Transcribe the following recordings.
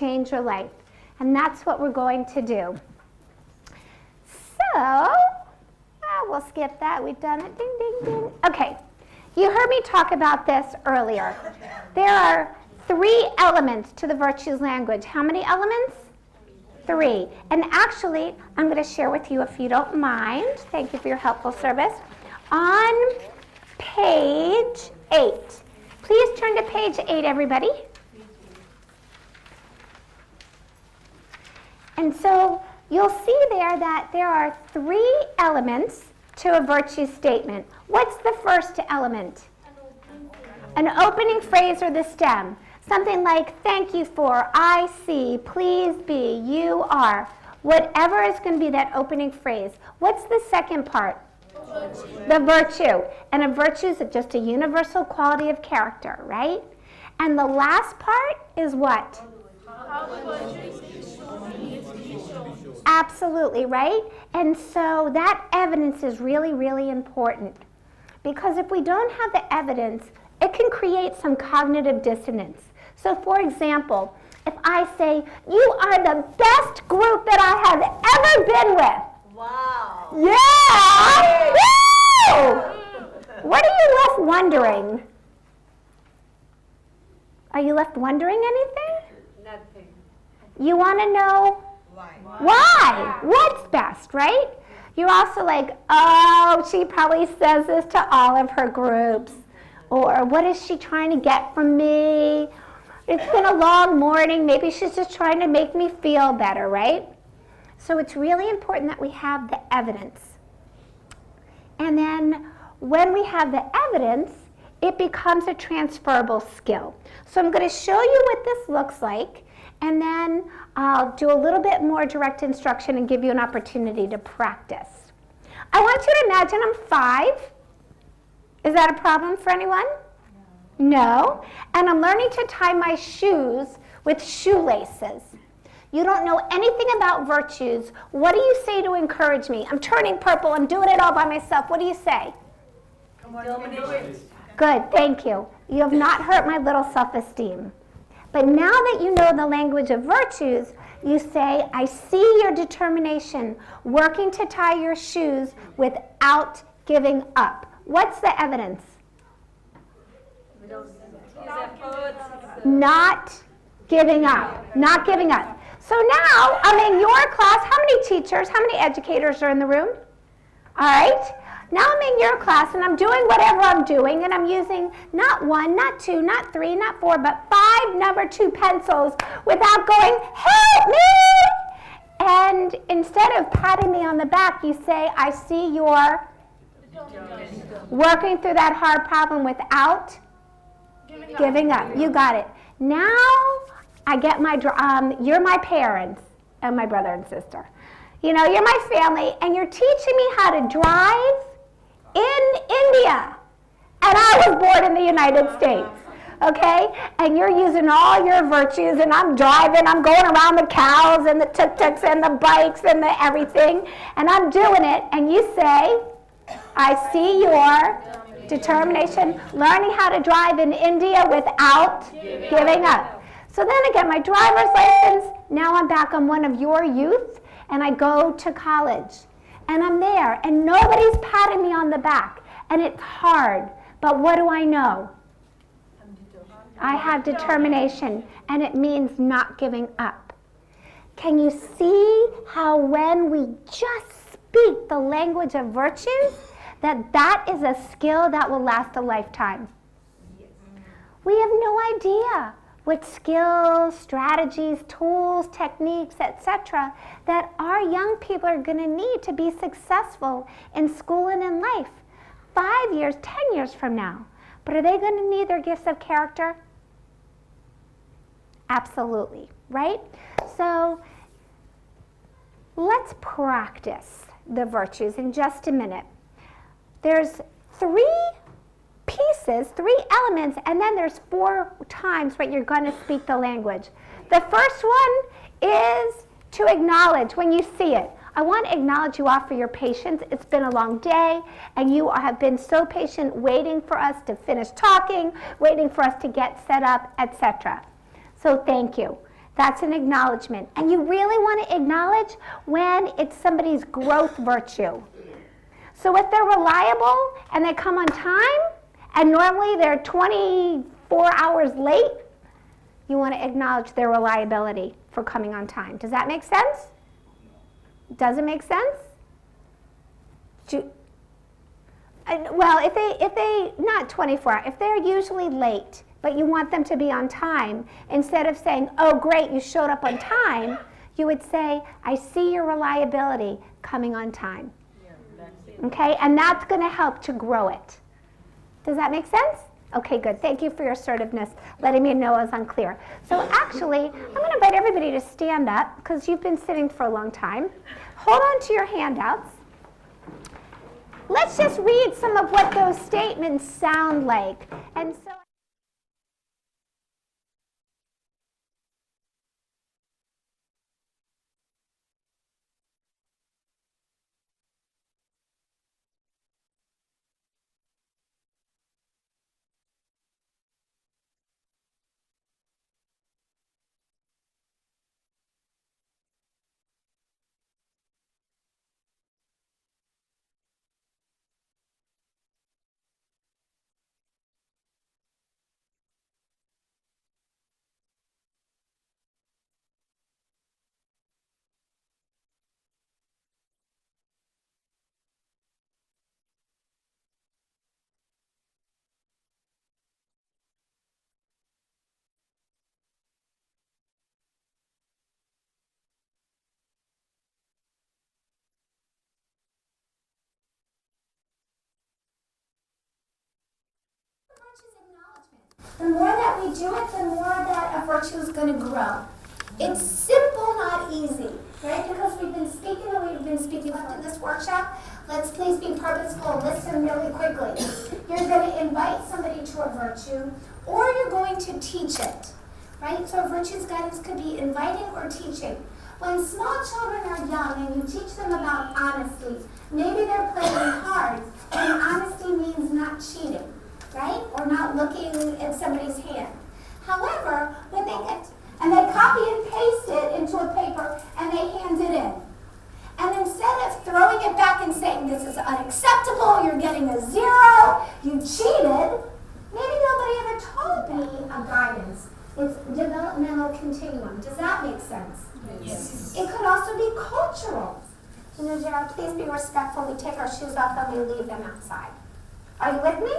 change your life. And that's what we're going to do. So, we'll skip that. We've done it. Ding, ding, ding. Okay. You heard me talk about this earlier. There are 3 elements to the virtues language. How many elements? 3. And actually, I'm going to share with you, if you don't mind, thank you for your helpful service, on page 8. Please turn to page 8, everybody. And so you'll see there that there are 3 elements to a virtue statement. What's the first element? An opening phrase or the stem. Something like, thank you for, I see, please be, you are. Whatever is going to be that opening phrase. What's the second part? Virtue. The virtue. And a virtue is just a universal quality of character, right? And the last part is what? Absolutely, right? And so that evidence is really, really important. Because if we don't have the evidence, it can create some cognitive dissonance. So for example, if I say, you are the best group that I have ever been with. Wow. Yeah! Woo! What are you left wondering? Are you left wondering anything? Nothing. You want to know why? What's best, right? You're also like, oh, she probably says this to all of her groups. Or what is she trying to get from me? It's been a long morning. Maybe she's just trying to make me feel better, right? So it's really important that we have the evidence. And then when we have the evidence, it becomes a transferable skill. So I'm going to show you what this looks like, and then I'll do a little bit more direct instruction and give you an opportunity to practice. I want you to imagine I'm 5. Is that a problem for anyone? No. And I'm learning to tie my shoes with shoelaces. You don't know anything about virtues. What do you say to encourage me? I'm turning purple. I'm doing it all by myself. What do you say? Come on, do it. Good, thank you. You have not hurt my little self-esteem. But now that you know the language of virtues, you say, I see your determination, working to tie your shoes without giving up. What's the evidence? Not giving up. Not giving up. So now I'm in your class. How many teachers, how many educators are in the room? All right. Now I'm in your class and I'm doing whatever I'm doing, and I'm using not 1, not 2, not 3, not 4, but 5 number 2 pencils without going, help me! And instead of patting me on the back, you say, I see you're working through that hard problem without giving up. You got it. Now I get my, you're my parents and my brother and sister. You know, you're my family, and you're teaching me how to drive in India. And I was born in the United States. Okay? And you're using all your virtues, and I'm driving, I'm going around the cows and the tuk-tuks and the bikes and the everything, and I'm doing it, and you say, I see your determination, learning how to drive in India without giving up. So then I get my driver's license. Now I'm back on one of your youth, and I go to college. And I'm there, and nobody's patting me on the back. And it's hard. But what do I know? I have determination, and it means not giving up. Can you see how when we just speak the language of virtues, that is a skill that will last a lifetime? We have no idea what skills, strategies, tools, techniques, etc., that our young people are going to need to be successful in school and in life 5 years, 10 years from now. But are they going to need their gifts of character? Absolutely, right? So let's practice the virtues in just a minute. There's 3 pieces, 3 elements, and then there's 4 times what you're going to speak the language. The first one is to acknowledge when you see it. I want to acknowledge you all for your patience. It's been a long day, and you have been so patient waiting for us to finish talking, waiting for us to get set up, etc. So thank you. That's an acknowledgement. And you really want to acknowledge when it's somebody's growth virtue. So if they're reliable and they come on time, and normally they're 24 hours late, you want to acknowledge their reliability for coming on time. Does that make sense? Does it make sense? Well, if they not 24 hours, if they're usually late, but you want them to be on time, instead of saying, oh great, you showed up on time, you would say, I see your reliability coming on time. Okay, and that's going to help to grow it. Does that make sense? Okay, good. Thank you for your assertiveness, letting me know I was unclear. So actually, I'm going to invite everybody to stand up, because you've been sitting for a long time. Hold on to your handouts. Let's just read some of what those statements sound like. And so the more that we do it, the more that a virtue is going to grow. It's simple, not easy, right? Because we've been speaking in this workshop. Let's please be purposeful and listen really quickly. You're going to invite somebody to a virtue, or you're going to teach it, right? So a virtues guidance could be inviting or teaching. When small children are young and you teach them about honesty, maybe they're playing cards, and honesty means not cheating, right? Or not looking at somebody's hand. However, when they get, and they copy and paste it into a paper and they hand it in. And instead of throwing it back and saying, this is unacceptable, you're getting a 0, you cheated, maybe nobody ever told me a guidance. It's developmental continuum. Does that make sense? Yes. It could also be cultural. You know, Dara, please be respectful. We take our shoes off and we leave them outside. Are you with me?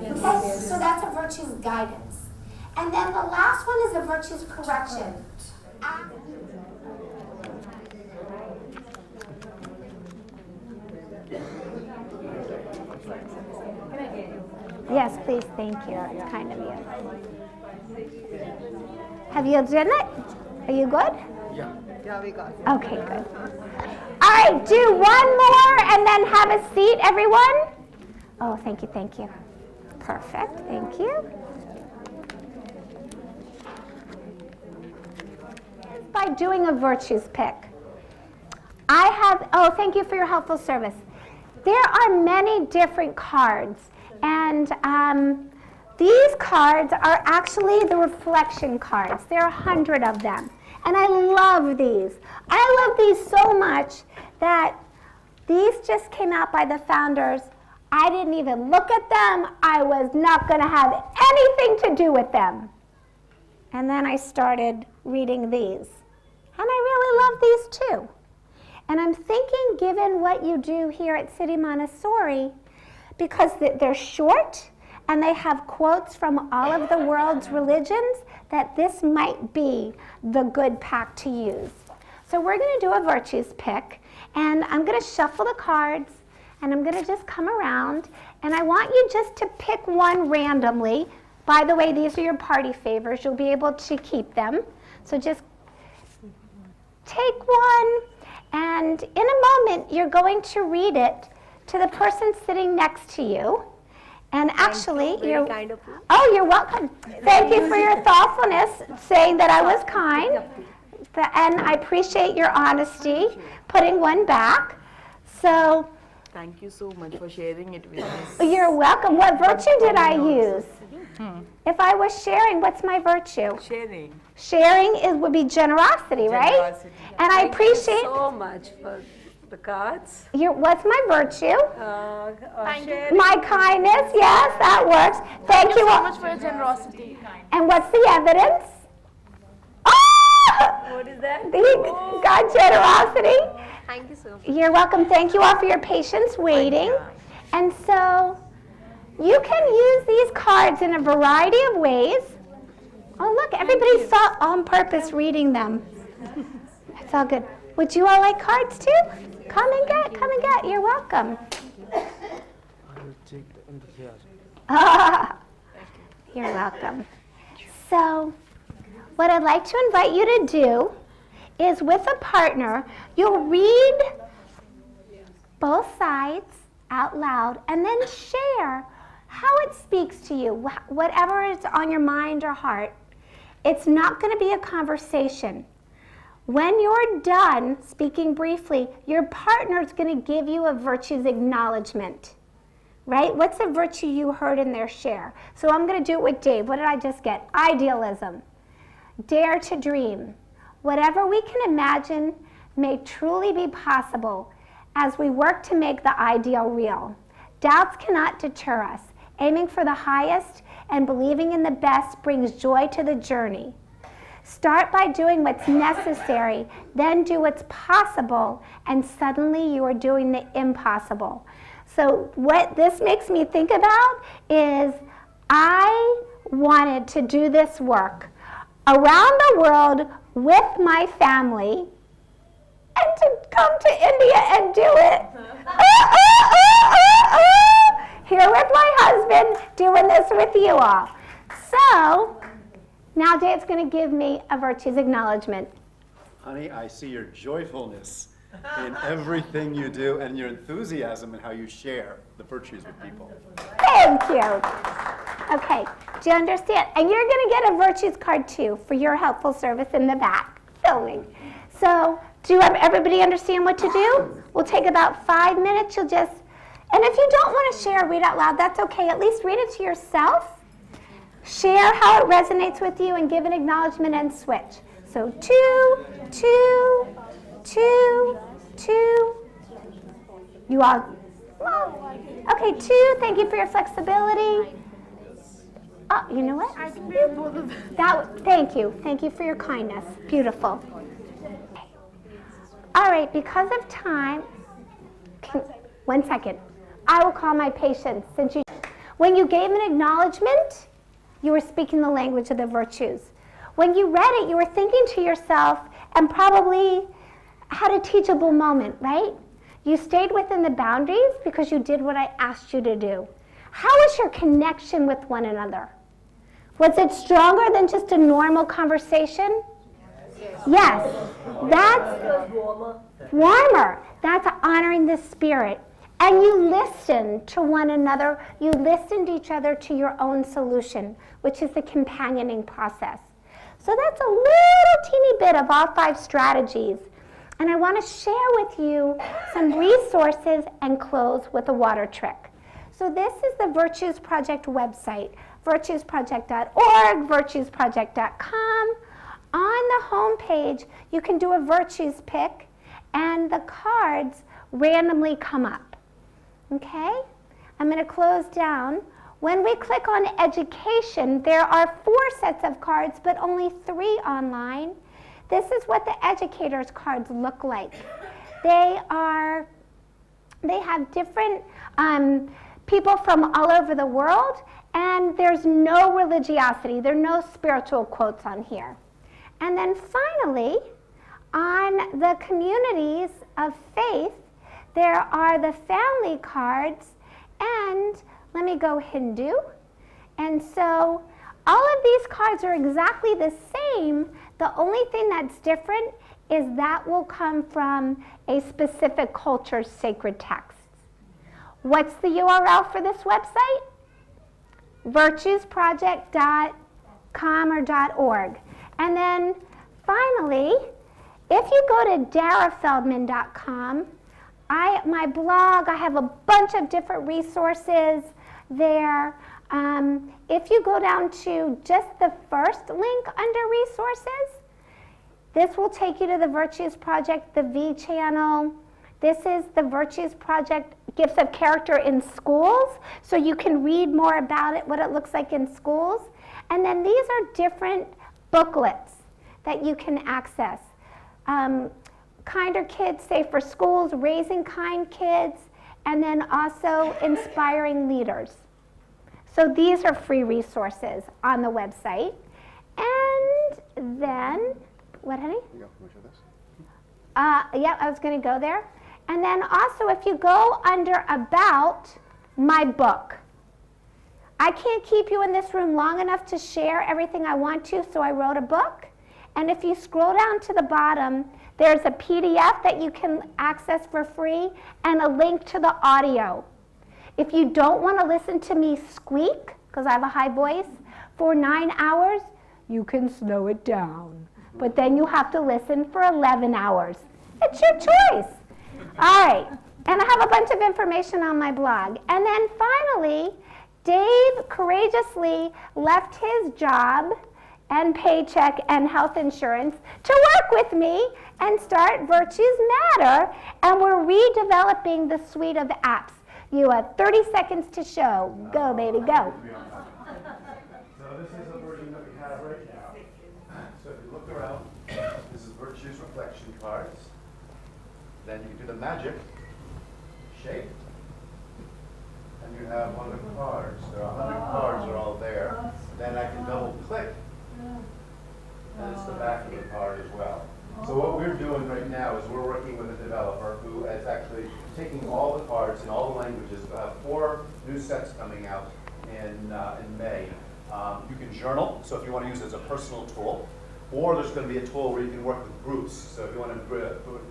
Yes. Okay, so that's a virtues guidance. And then the last one is a virtues correction. Yes, please, thank you. It's kind of you. Have you done it? Are you good? Yeah, we got it. Okay, good. All right, do one more and then have a seat, everyone. Oh, thank you, thank you. Perfect, thank you. By doing a virtues pick. Thank you for your helpful service. There are many different cards, and these cards are actually the reflection cards. There are 100 of them, and I love these. I love these so much that these just came out by the founders. I didn't even look at them. I was not going to have anything to do with them. And then I started reading these. And I really love these too. And I'm thinking, given what you do here at City Montessori, because they're short and they have quotes from all of the world's religions, that this might be the good pack to use. So we're going to do a virtues pick, and I'm going to shuffle the cards, and I'm going to just come around, and I want you just to pick one randomly. By the way, these are your party favors. You'll be able to keep them. So just take one, and in a moment, you're going to read it to the person sitting next to you. And actually, you're welcome. Thank you for your thoughtfulness, saying that I was kind. And I appreciate your honesty, putting one back. So Thank you so much for sharing it with us. You're welcome. What virtue did I use? If I was sharing, what's my virtue? Sharing. Sharing would be generosity, right? Generosity. And I appreciate so much for the cards. what's my virtue? Sharing. My kindness, yes, that works. Thank you so all. much for your generosity. And what's the evidence? Ah! What is that? God generosity. Thank you so much. You're welcome. Thank you all for your patience waiting. And so you can use these cards in a variety of ways. Oh, look, everybody saw on purpose reading them. It's all good. Would you all like cards too? Come and get. You're welcome. You're welcome. So, what I'd like to invite you to do is, with a partner, you'll read both sides out loud and then share how it speaks to you, whatever is on your mind or heart. It's not going to be a conversation. When you're done speaking briefly, your partner's going to give you a virtues acknowledgement, right? What's a virtue you heard in their share? So I'm going to do it with Dave. What did I just get? Idealism. Dare to dream. Whatever we can imagine may truly be possible as we work to make the ideal real. Doubts cannot deter us. Aiming for the highest and believing in the best brings joy to the journey. Start by doing what's necessary, then do what's possible, and suddenly you are doing the impossible. So what this makes me think about is I wanted to do this work around the world with my family and to come to India and do it. Here with my husband, doing this with you all. So, now Dave's going to give me a virtues acknowledgement. Honey, I see your joyfulness in everything you do and your enthusiasm in how you share the virtues with people. Thank you. Okay, do you understand? And you're going to get a virtues card too for your helpful service in the back, filming. So, do everybody understand what to do? We'll take about 5 minutes. You'll just, and if you don't want to share, read out loud, that's okay. At least read it to yourself. Share how it resonates with you and give an acknowledgement and switch. So 2, 2, 2, 2. You all, well, okay, 2, thank you for your flexibility. Oh, you know what? I think we have both of them. Thank you for your kindness. Beautiful. All right, because of time, 1 second. I will call my patients. When you gave an acknowledgement, you were speaking the language of the virtues. When you read it, you were thinking to yourself and probably had a teachable moment, right? You stayed within the boundaries because you did what I asked you to do. How was your connection with one another? Was it stronger than just a normal conversation? Yes. That's warmer. That's honoring the spirit. And you listened to one another. You listened each other to your own solution, which is the companioning process. So that's a little teeny bit of all 5 strategies. And I want to share with you some resources and close with a water trick. So this is the Virtues Project website, virtuesproject.org, virtuesproject.com. On the home page, you can do a virtues pick, and the cards randomly come up. Okay? I'm going to close down. When we click on education, there are 4 sets of cards, but only 3 online. This is what the educators' cards look like. They have different people from all over the world, and there's no religiosity. There are no spiritual quotes on here. And then finally, on the communities of faith, there are the family cards, and let me go Hindu. And so all of these cards are exactly the same. The only thing that's different is that will come from a specific culture's sacred texts. What's the URL for this website? virtuesproject.com or .org. And then finally, if you go to darafeldman.com, my blog, I have a bunch of different resources there. If you go down to just the first link under resources, this will take you to the Virtues Project, the V channel. This is the Virtues Project, Gifts of Character in Schools, so you can read more about it, what it looks like in schools. And then these are different booklets that you can access. Kinder Kids, Safer Schools, Raising Kind Kids, and then also Inspiring Leaders. So these are free resources on the website. And then, what, honey? You go, which of this? Yeah, I was going to go there. And then also, if you go under About, my book. I can't keep you in this room long enough to share everything I want to, so I wrote a book. And if you scroll down to the bottom, there's a PDF that you can access for free and a link to the audio. If you don't want to listen to me squeak, because I have a high voice, for 9 hours, you can slow it down. But then you have to listen for 11 hours. It's your choice. All right. And I have a bunch of information on my blog. And then finally, Dave courageously left his job and paycheck and health insurance to work with me and start Virtues Matter. And we're redeveloping the suite of apps. You have 30 seconds to show. Go, baby, go. So this is a version that we have right now. So if you look around, this is Virtues reflection cards. Then you do the magic, shake, and you have one of the cards. There are 100 cards are all there. Then I can double click, and it's the back of the card as well. So what we're doing right now is we're working with a developer who is actually taking all the cards in all the languages. We have 4 new sets coming out in May. You can journal, so if you want to use it as a personal tool, or there's going to be a tool where you can work with groups. So if you want to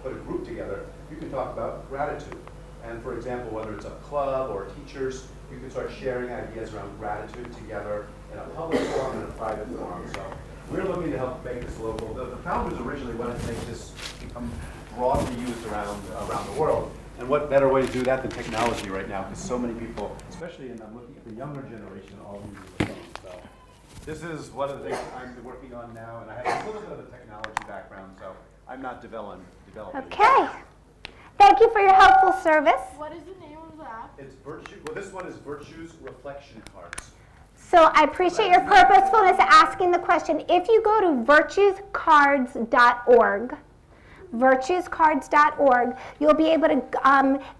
put a group together, you can talk about gratitude. And for example, whether it's a club or teachers, you can start sharing ideas around gratitude together in a public forum and a private forum. So we're looking to help make this local. The founders originally wanted to make this become broadly used around the world. And what better way to do that than technology right now? Because so many people, especially I'm looking at the younger generation, all use the phone. So this is one of the things I'm working on now, and I have a little bit of a technology background, so I'm not developing. Okay. Thank you for your helpful service. What is the name of the app? It's Virtue. Well, this one is Virtues reflection cards. So I appreciate your purposefulness asking the question. If you go to virtuescards.org, virtuescards.org, you'll be able to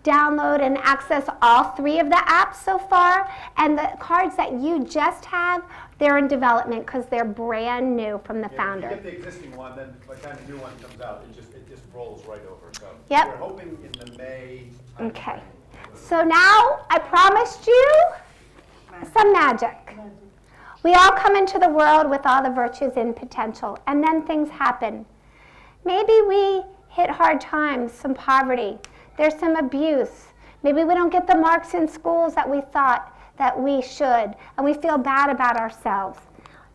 download and access all 3 of the apps so far. And the cards that you just have, they're in development because they're brand new from the founder. If you get the existing one, then by the time the new one comes out, it just rolls right over. So Yep. we're hoping in the May. Okay. So now I promised you some magic. We all come into the world with all the virtues and potential, and then things happen. Maybe we hit hard times, some poverty. There's some abuse. Maybe we don't get the marks in schools that we thought that we should, and we feel bad about ourselves.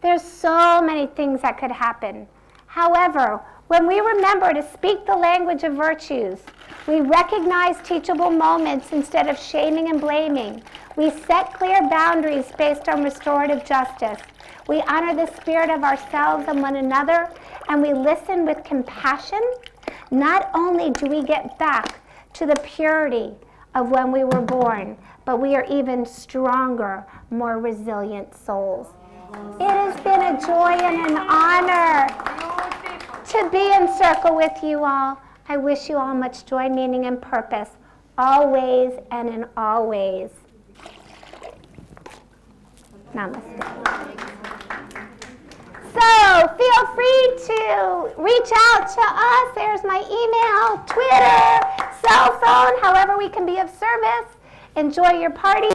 There's so many things that could happen. However, when we remember to speak the language of virtues, we recognize teachable moments instead of shaming and blaming. We set clear boundaries based on restorative justice. We honor the spirit of ourselves and one another, and we listen with compassion. Not only do we get back to the purity of when we were born, but we are even stronger, more resilient souls. It has been a joy and an honor to be in circle with you all. I wish you all much joy, meaning, and purpose, always and in all ways. Namaste. So feel free to reach out to us. There's my email, Twitter, cell phone, however we can be of service. Enjoy your party.